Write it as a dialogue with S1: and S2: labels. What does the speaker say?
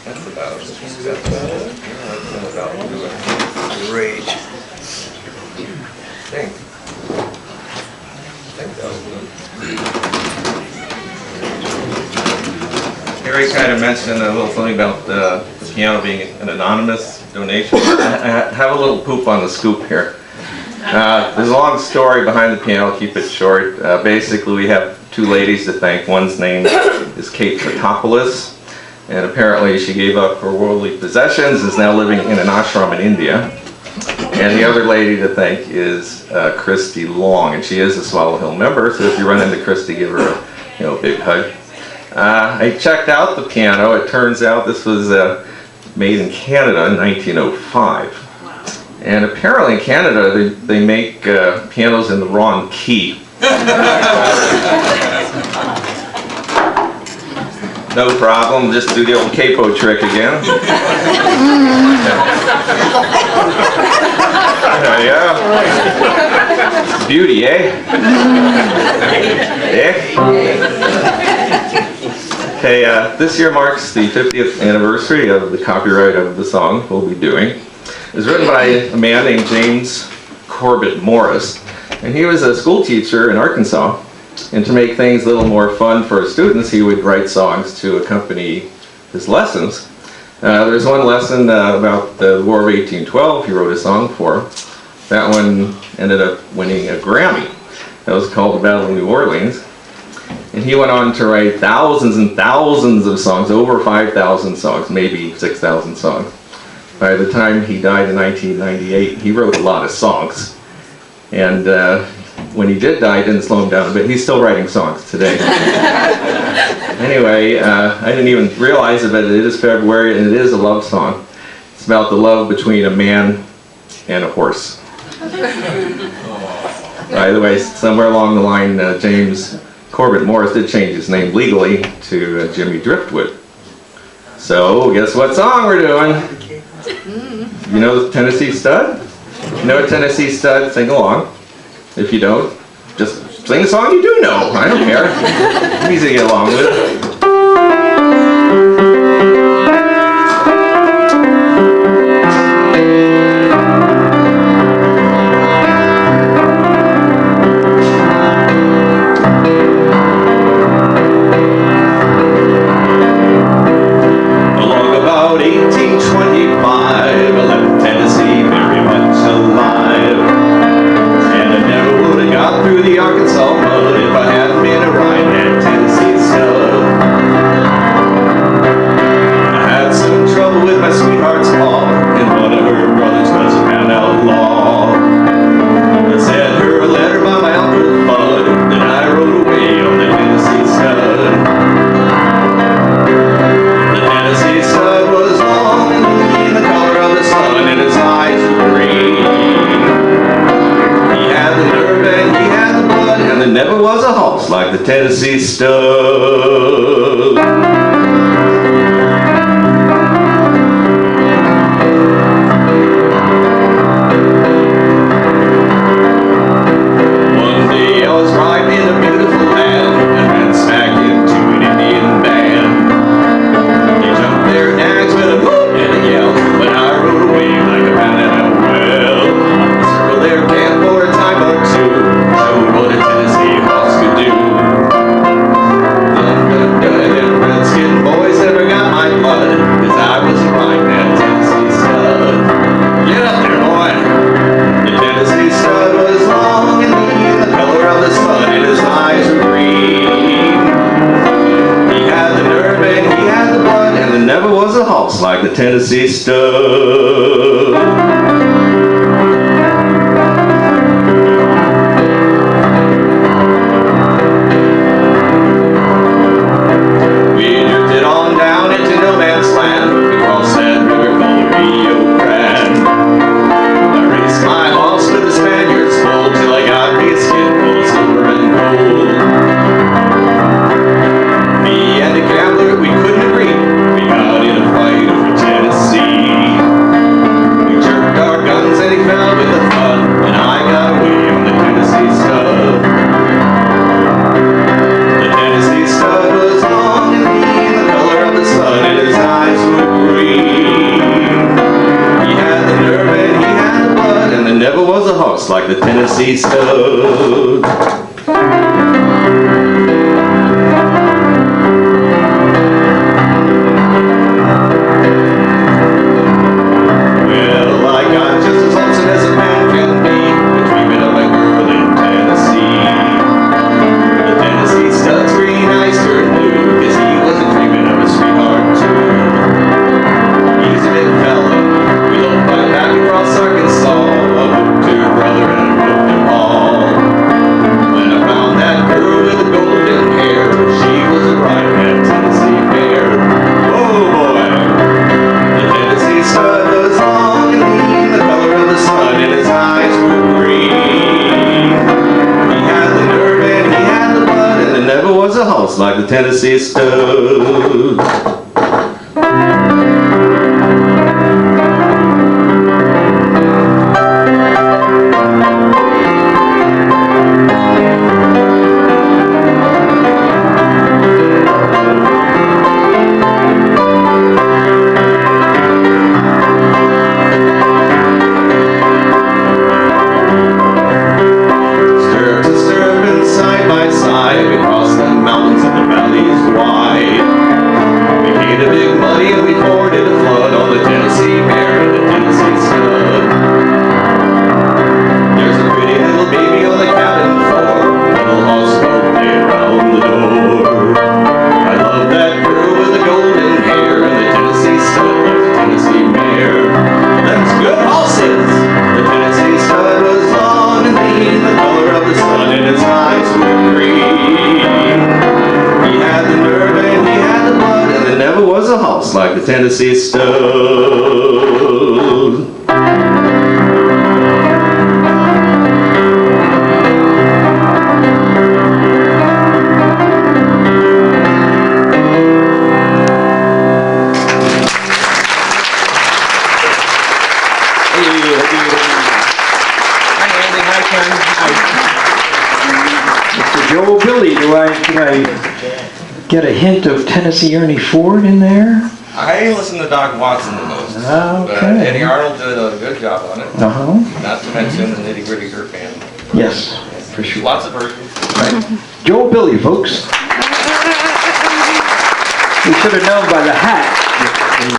S1: That's about it. Great. I think that was good. Harry kind of mentioned a little something about the piano being an anonymous donation. I have a little poop on the scoop here. There's a long story behind the piano, I'll keep it short. Basically, we have two ladies to thank. One's name is Kate Fotopoulos, and apparently she gave up her worldly possessions, is now living in an ashram in India. And the other lady to thank is Christy Long, and she is a Swallow Hill member, so if you run into Christy, give her a big hug. I checked out the piano. It turns out this was made in Canada in 1905. And apparently in Canada, they make pianos in the wrong key. No problem, just do the old capo trick again. Yeah. Beauty, eh? Okay, this year marks the 50th anniversary of the copyright of the song we'll be doing. It was written by a man named James Corbett Morris, and he was a school teacher in Arkansas. And to make things a little more fun for his students, he would write songs to accompany his lessons. There's one lesson about the War of 1812 he wrote a song for. That one ended up winning a Grammy. That was called The Battle of New Orleans. And he went on to write thousands and thousands of songs, over 5,000 songs, maybe 6,000 songs. By the time he died in 1998, he wrote a lot of songs. And when he did die, it didn't slow him down a bit. He's still writing songs today. Anyway, I didn't even realize it, but it is February, and it is a love song. It's about the love between a man and a horse. By the way, somewhere along the line, James Corbett Morris did change his name legally to Jimmy Driftwood. So, guess what song we're doing? You know the Tennessee Stud? You know a Tennessee Stud? Sing along. If you don't, just sing the song you do know. I don't care. It's easy to get along with. Like the Tennessee Stud. One day I was riding in a beautiful land and ran smack into an Indian band. They jumped their nags with a whoop and a yell, but I rode away like a pound in a well. Circled their camp for a time or two, showed what a Tennessee horse could do. Redskin boys never got my blood, 'cause I was riding that Tennessee Stud. Get up there, boy! The Tennessee Stud was long and lean, the color of the sun, and his eyes were green. He had the nerve and he had the blood, and there never was a horse like the Tennessee Stud. the Tennessee stud. Well, I got just as lonesome as a man can be, dreaming of my girl in Tennessee. The Tennessee stud's green eyes turned blue, 'cause he wasn't dreaming of a sweetheart too. He's a big fella, we don't fight back across Arkansas, a hoop-tooth brother and a broken ball. When I found that girl with the golden hair, she was a right-hand Tennessee bear. Oh boy! The Tennessee stud was long and lean, the color of the sun, and his eyes were green. He had the nerve and he had the blood, and there never was a house like the Tennessee stud. Across the mountains and the valleys wide, we made a big muddy and we forded a flood on the Tennessee mare and the Tennessee stud. There's a pretty little baby on the cabin floor, little houseboat lay around the door. I love that girl with the golden hair, and the Tennessee stud loves the Tennessee mare. Them's good horses. The Tennessee stud was long and lean, the color of the sun, and his eyes were green. He had the nerve and he had the blood, and there never was a house like the Tennessee stud.
S2: Mr. Joe Billy, can I get a hint of Tennessee Ernie Ford in there?
S1: I listen to Doc Watson the most, but
S2: Okay.
S1: Eddie Arnold did a good job on it.
S2: Uh-huh.
S1: Not to mention the Nitty Gritty Dirt Band.
S2: Yes, for sure.
S1: Lots of versions.
S2: Right. Joe Billy, folks. We should have known by the hat.